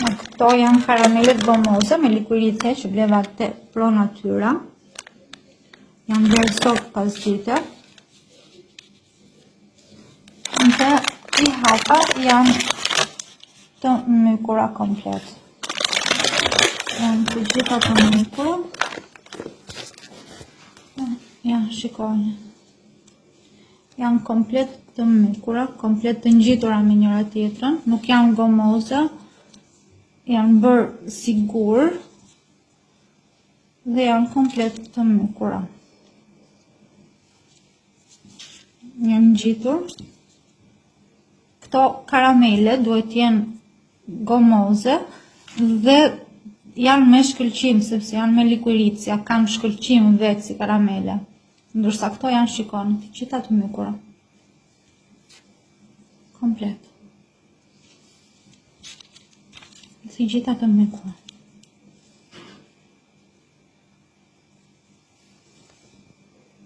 Këto janë karamelet gomoze me likuirice që bleva te Pro Natura. Janë bërë sot pas dite. Dhe i hapa janë të mykura komplet. Janë të gjitha të mykura. Ja, shikoni. Janë komplet të mykura, komplet të ngjitura me njëra tjetrën, nuk janë gomoze, janë bërë sigur dhe janë komplet të mykura. Janë ngjitur. Këto karamele duhet jenë gomoze dhe janë me shkëlqim, sepse janë me likuirica, kanë shkëlqim vetë si karamele. Ndërsa këto janë, shikoni, të gjitha të mykura. Komplet. Të gjitha të mykura.